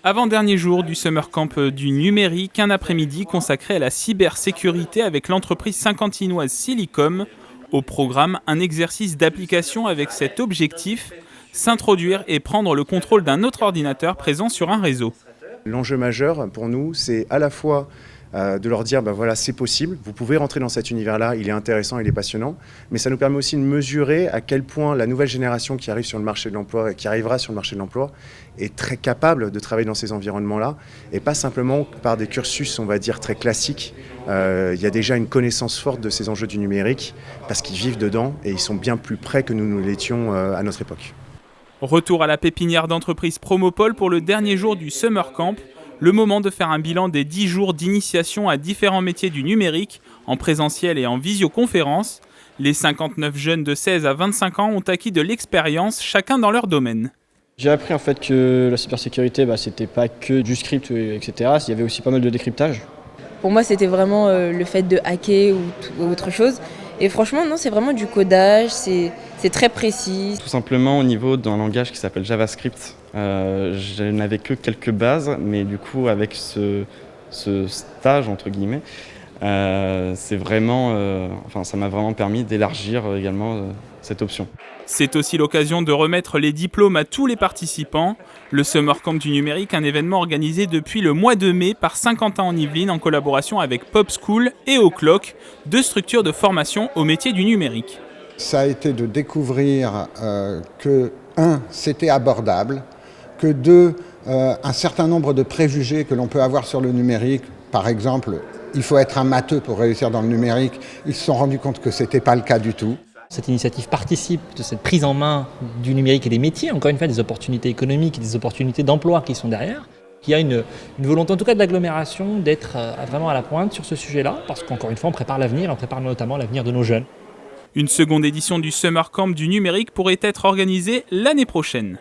Avant-dernier jour du Summer Camp du numérique, un après-midi consacré à la cybersécurité avec l'entreprise saint-quentinoise Silicom. Au programme, un exercice d'application avec cet objectif, s'introduire et prendre le contrôle d'un autre ordinateur présent sur un réseau. L'enjeu majeur pour nous, c'est à la fois de leur dire, voilà, c'est possible, vous pouvez rentrer dans cet univers-là, il est intéressant, il est passionnant, mais ça nous permet aussi de mesurer à quel point la nouvelle génération qui arrive sur le marché de l'emploi, qui arrivera sur le marché de l'emploi, est très capable de travailler dans ces environnements-là, et pas simplement par des cursus, on va dire, très classiques. Il y a déjà une connaissance forte de ces enjeux du numérique, parce qu'ils vivent dedans, et ils sont bien plus près que nous l'étions à notre époque. Retour à la pépinière d'entreprise Promopole pour le dernier jour du Summer Camp. Le moment de faire un bilan des 10 jours d'initiation à différents métiers du numérique, en présentiel et en visioconférence. Les 59 jeunes de 16 à 25 ans ont acquis de l'expérience, chacun dans leur domaine. J'ai appris en fait que la cybersécurité, c'était pas que du script, etc. Il y avait aussi pas mal de décryptage. Pour moi, c'était vraiment le fait de hacker ou autre chose. Et franchement, non, c'est vraiment du codage, c'est très précis. Tout simplement au niveau d'un langage qui s'appelle JavaScript. Je n'avais que quelques bases, mais du coup avec ce stage entre guillemets, c'est vraiment, ça m'a vraiment permis d'élargir également cette option. C'est aussi l'occasion de remettre les diplômes à tous les participants. Le Summer Camp du numérique, un événement organisé depuis le mois de mai par Saint-Quentin-en-Yvelines en collaboration avec Pop School et O'Clock, deux structures de formation au métier du numérique. Ça a été de découvrir que, c'était abordable, que deux, un certain nombre de préjugés que l'on peut avoir sur le numérique, par exemple, il faut être un matheux pour réussir dans le numérique, ils se sont rendus compte que ce n'était pas le cas du tout. Cette initiative participe de cette prise en main du numérique et des métiers, encore une fois des opportunités économiques et des opportunités d'emploi qui sont derrière. Il y a une volonté en tout cas de l'agglomération d'être vraiment à la pointe sur ce sujet-là, parce qu'encore une fois on prépare l'avenir, on prépare notamment l'avenir de nos jeunes. Une seconde édition du Summer Camp du numérique pourrait être organisée l'année prochaine.